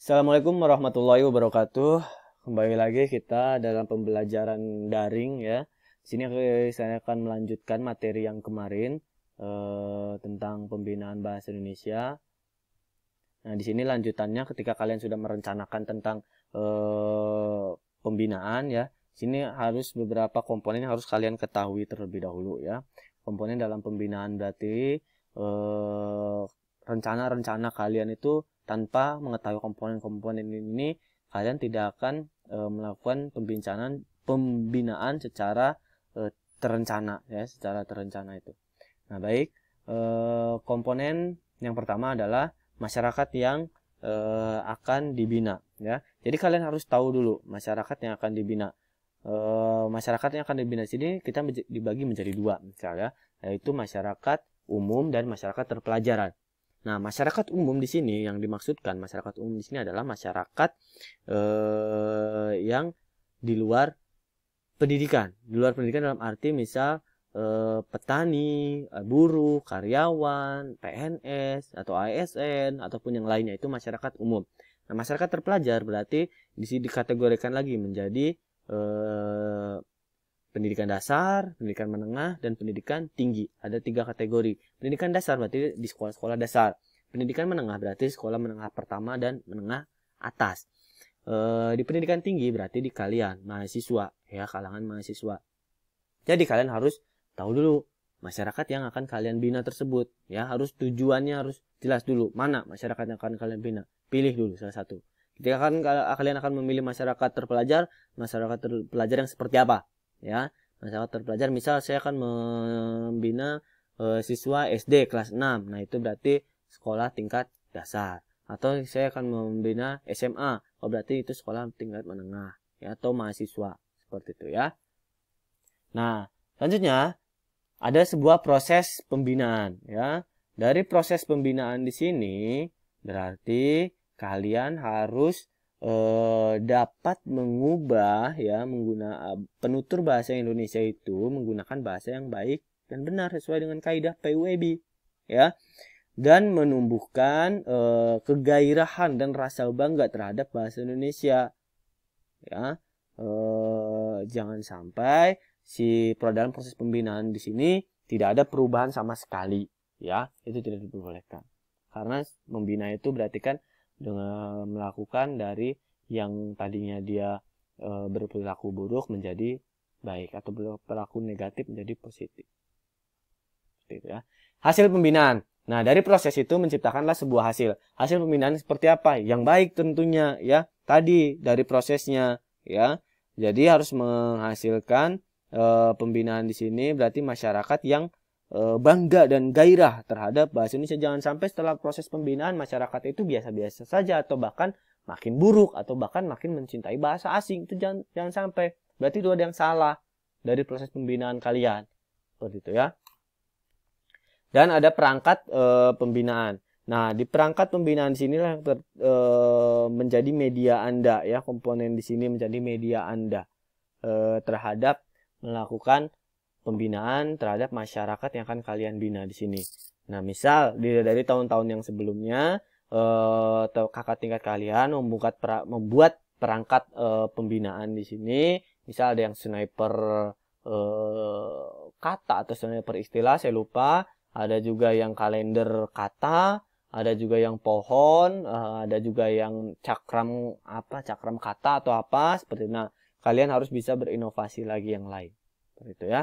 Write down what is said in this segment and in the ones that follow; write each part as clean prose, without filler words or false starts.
Assalamualaikum warahmatullahi wabarakatuh. Kembali lagi kita dalam pembelajaran daring ya. Di sini saya akan melanjutkan materi yang kemarin tentang pembinaan bahasa Indonesia. Nah, di sini lanjutannya ketika kalian sudah merencanakan tentang pembinaan ya. Di sini harus beberapa komponen yang harus kalian ketahui terlebih dahulu ya. Komponen dalam pembinaan berarti rencana-rencana kalian itu tanpa mengetahui komponen-komponen ini, kalian tidak akan melakukan pembinaan secara terencana ya, secara terencana itu. Nah, baik, komponen yang pertama adalah masyarakat yang akan dibina ya. Jadi kalian harus tahu dulu masyarakat yang akan dibina. Masyarakat yang akan dibina sini kita dibagi menjadi dua misalnya, yaitu masyarakat umum dan masyarakat terpelajaran. Nah, masyarakat umum di sini yang dimaksudkan masyarakat umum di sini adalah masyarakat yang di luar pendidikan. Di luar pendidikan dalam arti misal petani, buruh, karyawan, PNS atau ASN ataupun yang lainnya, itu masyarakat umum. Nah, masyarakat terpelajar berarti di sini dikategorikan lagi menjadi pendidikan dasar, pendidikan menengah, dan pendidikan tinggi. Ada 3 kategori. Pendidikan dasar berarti di sekolah-sekolah dasar. Pendidikan menengah berarti sekolah menengah pertama dan menengah atas. Di pendidikan tinggi berarti di kalian, mahasiswa, ya, kalangan mahasiswa. Jadi kalian harus tahu dulu masyarakat yang akan kalian bina tersebut. Ya, harus tujuannya harus jelas dulu. Mana masyarakat yang akan kalian bina? Pilih dulu salah satu. Ketika kalian akan memilih masyarakat terpelajar yang seperti apa? Ya, masyarakat terpelajar misal saya akan membina siswa SD kelas 6. Nah, itu berarti sekolah tingkat dasar. Atau saya akan membina SMA. Oh, berarti itu sekolah tingkat menengah ya, atau mahasiswa seperti itu ya. Nah, selanjutnya ada sebuah proses pembinaan ya. Dari proses pembinaan di sini berarti kalian harus dapat mengubah ya, menggunakan penutur bahasa Indonesia itu menggunakan bahasa yang baik dan benar sesuai dengan kaidah PUEB ya, dan menumbuhkan kegairahan dan rasa bangga terhadap bahasa Indonesia ya. Jangan sampai dalam proses pembinaan di sini tidak ada perubahan sama sekali ya, itu tidak diperbolehkan, karena membina itu berarti kan dengan melakukan dari yang tadinya dia berperilaku buruk menjadi baik, atau berperilaku negatif menjadi positif. Seperti itu ya. Hasil pembinaan. Nah, dari proses itu menciptakanlah sebuah hasil. Hasil pembinaan seperti apa? Yang baik tentunya ya. Tadi dari prosesnya ya. Jadi harus menghasilkan pembinaan di sini berarti masyarakat yang bangga dan gairah terhadap bahasa Indonesia. Jangan sampai setelah proses pembinaan masyarakat itu biasa-biasa saja, atau bahkan makin buruk, atau bahkan makin mencintai bahasa asing. Itu jangan sampai. Berarti itu ada yang salah dari proses pembinaan kalian. Seperti itu ya. Dan ada perangkat pembinaan. Nah, di perangkat pembinaan di sinilah menjadi media Anda ya. Komponen di sini menjadi media Anda terhadap melakukan pembinaan terhadap masyarakat yang akan kalian bina di sini. Nah, misal dari tahun-tahun yang sebelumnya kakak tingkat kalian membuat perangkat pembinaan di sini. Misal ada yang sniper kata atau sniper istilah, saya lupa. Ada juga yang kalender kata, ada juga yang pohon, ada juga yang cakram kata atau apa seperti itu. Nah, kalian harus bisa berinovasi lagi yang lain. Seperti itu ya.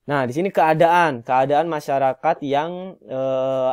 Nah, di sini keadaan masyarakat yang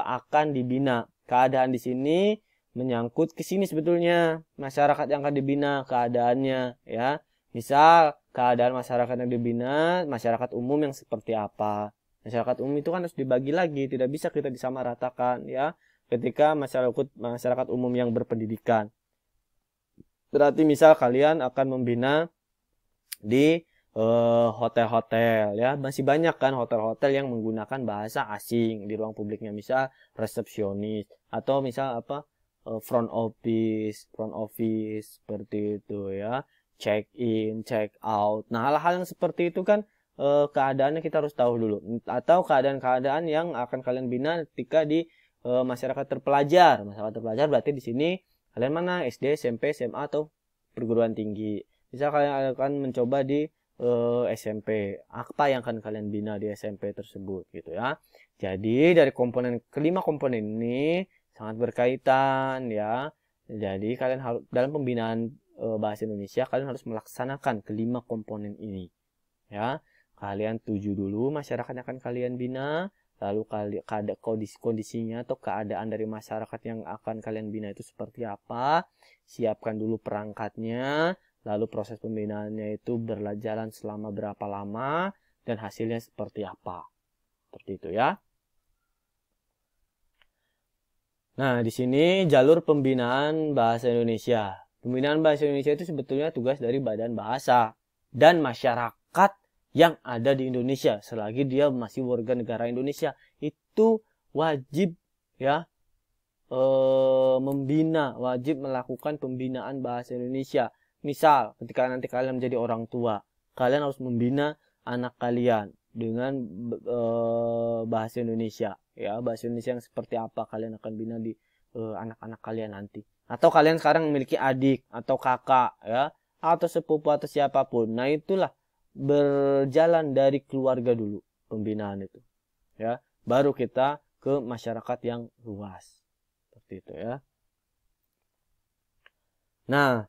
akan dibina. Keadaan di sini menyangkut ke sini sebetulnya. Masyarakat yang akan dibina keadaannya ya. Misal keadaan masyarakat yang dibina, masyarakat umum yang seperti apa. Masyarakat umum itu kan harus dibagi lagi, tidak bisa kita disamaratakan ya. Ketika masyarakat umum yang berpendidikan. Berarti misal kalian akan membina di hotel-hotel ya, masih banyak kan hotel-hotel yang menggunakan bahasa asing di ruang publiknya, misal resepsionis atau misal front office seperti itu ya, check in, check out. Nah, hal-hal yang seperti itu kan keadaannya kita harus tahu dulu, atau keadaan-keadaan yang akan kalian bina ketika di masyarakat terpelajar berarti di sini Kalian mana? SD, SMP, SMA, atau perguruan tinggi. Misal kalian akan mencoba di SMP. Apa yang akan kalian bina di SMP tersebut gitu ya. Jadi dari kelima komponen ini sangat berkaitan ya. Jadi kalian harus dalam pembinaan bahasa Indonesia kalian harus melaksanakan kelima komponen ini. Ya. Kalian tuju dulu masyarakat yang akan kalian bina, lalu kondisinya atau keadaan dari masyarakat yang akan kalian bina itu seperti apa. Siapkan dulu perangkatnya, lalu proses pembinaannya itu berjalan selama berapa lama dan hasilnya seperti apa. Seperti itu ya. Nah, di sini jalur pembinaan bahasa Indonesia. Pembinaan bahasa Indonesia itu sebetulnya tugas dari Badan Bahasa dan masyarakat yang ada di Indonesia selagi dia masih warga negara Indonesia itu wajib ya wajib melakukan pembinaan bahasa Indonesia. Misal ketika nanti kalian menjadi orang tua, kalian harus membina anak kalian dengan bahasa Indonesia ya, bahasa Indonesia yang seperti apa kalian akan bina di anak-anak kalian nanti. Atau kalian sekarang memiliki adik atau kakak ya, atau sepupu atau siapapun. Nah, itulah berjalan dari keluarga dulu pembinaan itu ya, baru kita ke masyarakat yang luas seperti itu ya. Nah,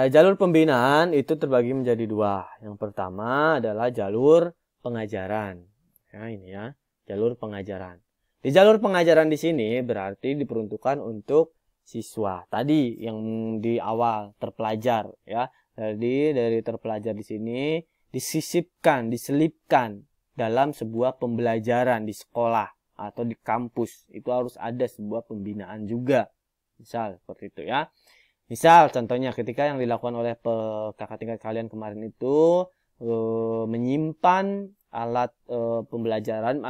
jalur pembinaan itu terbagi menjadi dua. Yang pertama adalah jalur pengajaran ya, ini ya, jalur pengajaran. Di jalur pengajaran di sini berarti diperuntukkan untuk siswa tadi yang di awal terpelajar ya. Jadi dari terpelajar di sini diselipkan dalam sebuah pembelajaran di sekolah atau di kampus. Itu harus ada sebuah pembinaan juga. Misal seperti itu ya. Misal contohnya ketika yang dilakukan oleh kakak tingkat kalian kemarin itu menyimpan alat pembelajaran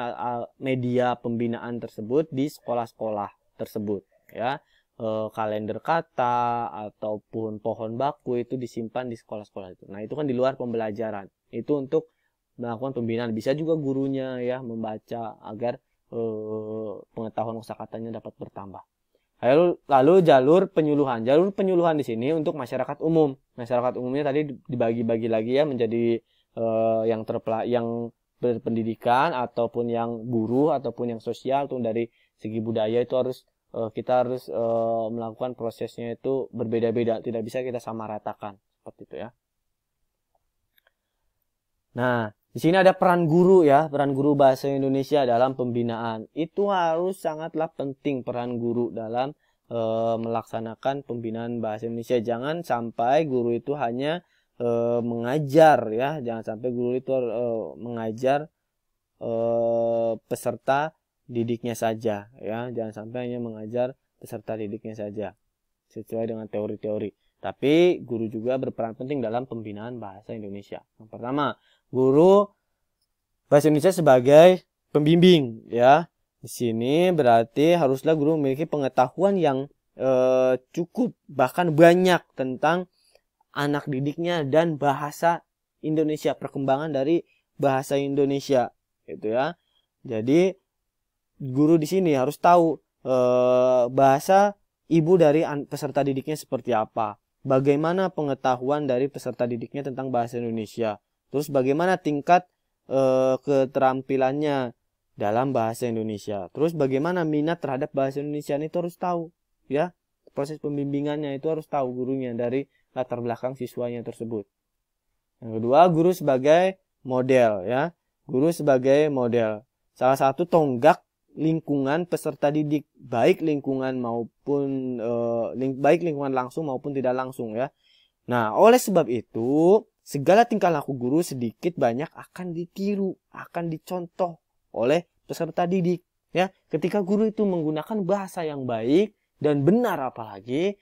media pembinaan tersebut di sekolah-sekolah tersebut ya. Kalender kata ataupun pohon baku itu disimpan di sekolah-sekolah itu. Nah, itu kan di luar pembelajaran. Itu untuk melakukan pembinaan. Bisa juga gurunya ya membaca agar pengetahuan kosakatanya dapat bertambah. Lalu jalur penyuluhan. Jalur penyuluhan di sini untuk masyarakat umum. Masyarakat umumnya tadi dibagi-bagi lagi ya menjadi yang berpendidikan ataupun yang buruh ataupun yang sosial. Tuh dari segi budaya itu kita harus melakukan prosesnya itu berbeda-beda, tidak bisa kita samaratakan seperti itu ya. Nah, di sini ada peran guru ya, peran guru bahasa Indonesia dalam pembinaan. Itu harus sangatlah penting peran guru dalam melaksanakan pembinaan bahasa Indonesia. Jangan sampai guru itu hanya mengajar ya, jangan sampai guru itu mengajar peserta didiknya saja ya, jangan sampai hanya mengajar peserta didiknya saja sesuai dengan teori-teori, tapi guru juga berperan penting dalam pembinaan bahasa Indonesia. Yang pertama, guru bahasa Indonesia sebagai pembimbing ya. Di sini berarti haruslah guru memiliki pengetahuan yang cukup bahkan banyak tentang anak didiknya dan bahasa Indonesia, perkembangan dari bahasa Indonesia gitu ya. Jadi guru di sini harus tahu bahasa ibu dari peserta didiknya seperti apa. Bagaimana pengetahuan dari peserta didiknya tentang bahasa Indonesia. Terus bagaimana tingkat keterampilannya dalam bahasa Indonesia. Terus bagaimana minat terhadap bahasa Indonesia itu harus tahu ya. Proses pembimbingannya itu harus tahu gurunya dari latar belakang siswanya tersebut. Yang kedua, guru sebagai model ya. Guru sebagai model. Salah satu tonggak lingkungan peserta didik, baik lingkungan langsung maupun tidak langsung ya. Nah, oleh sebab itu, segala tingkah laku guru sedikit banyak akan ditiru, akan dicontoh oleh peserta didik ya. Ketika guru itu menggunakan bahasa yang baik dan benar, apalagi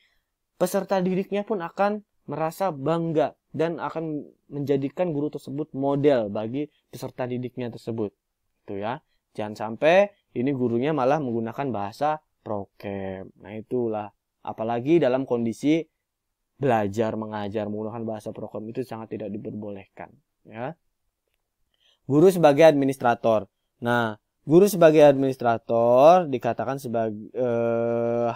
peserta didiknya pun akan merasa bangga dan akan menjadikan guru tersebut model bagi peserta didiknya tersebut. Itu ya. Jangan sampai ini gurunya malah menggunakan bahasa prokem. Nah, itulah. Apalagi dalam kondisi belajar mengajar menggunakan bahasa prokem itu sangat tidak diperbolehkan, ya. Guru sebagai administrator. Nah, Guru sebagai administrator dikatakan sebagai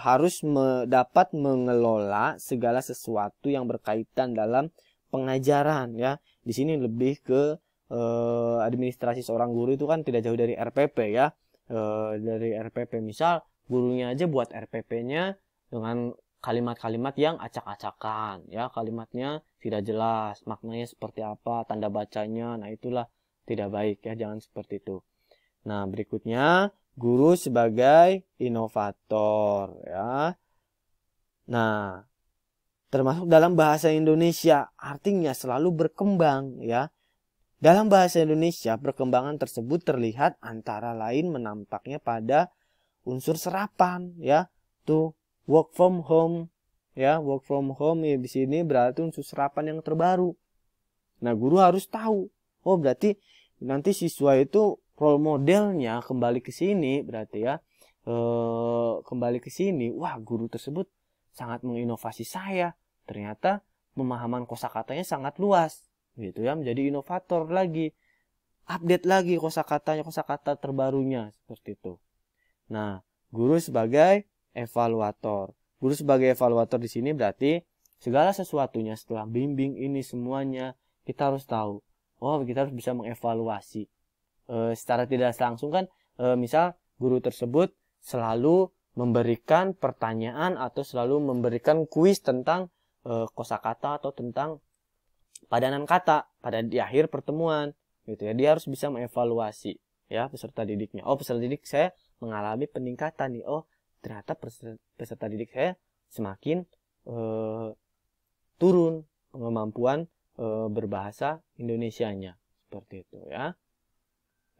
harus dapat mengelola segala sesuatu yang berkaitan dalam pengajaran, ya. Di sini lebih ke administrasi seorang guru itu kan tidak jauh dari RPP, ya. Dari RPP, misal gurunya aja buat RPP-nya dengan kalimat-kalimat yang acak-acakan, ya, kalimatnya tidak jelas, maknanya seperti apa, tanda bacanya, nah itulah tidak baik, ya, jangan seperti itu. Nah, berikutnya guru sebagai inovator, ya. Nah, termasuk dalam bahasa Indonesia, artinya selalu berkembang, ya. Dalam bahasa Indonesia, perkembangan tersebut terlihat antara lain menampaknya pada unsur serapan, ya. Tuh, work from home, ya. Work from home ya, di sini berarti unsur serapan yang terbaru. Nah, guru harus tahu. Oh, berarti nanti siswa itu role modelnya kembali ke sini, berarti ya. Kembali ke sini, wah, guru tersebut sangat menginovasi saya. Ternyata pemahaman kosakatanya sangat luas, gitu ya, menjadi inovator lagi. Update lagi kosakatanya, kosakata terbarunya, seperti itu. Nah, guru sebagai evaluator. Guru sebagai evaluator di sini berarti segala sesuatunya setelah bimbing ini semuanya kita harus tahu. Oh, kita harus bisa mengevaluasi. Secara tidak langsung kan, misal guru tersebut selalu memberikan pertanyaan atau selalu memberikan kuis tentang kosakata atau tentang padanan kata pada di akhir pertemuan, gitu ya. Dia harus bisa mengevaluasi, ya, peserta didiknya. Oh, peserta didik saya mengalami peningkatan nih. Oh, ternyata peserta didik saya semakin turun kemampuan berbahasa Indonesianya, seperti itu, ya.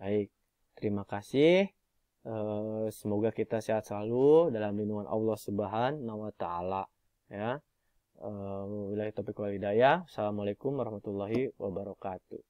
Baik, terima kasih. Semoga kita sehat selalu dalam lindungan Allah Subhanahu wa Ta'ala, ya. Wabillahi taufiq wal hidayah. Assalamualaikum warahmatullahi wabarakatuh.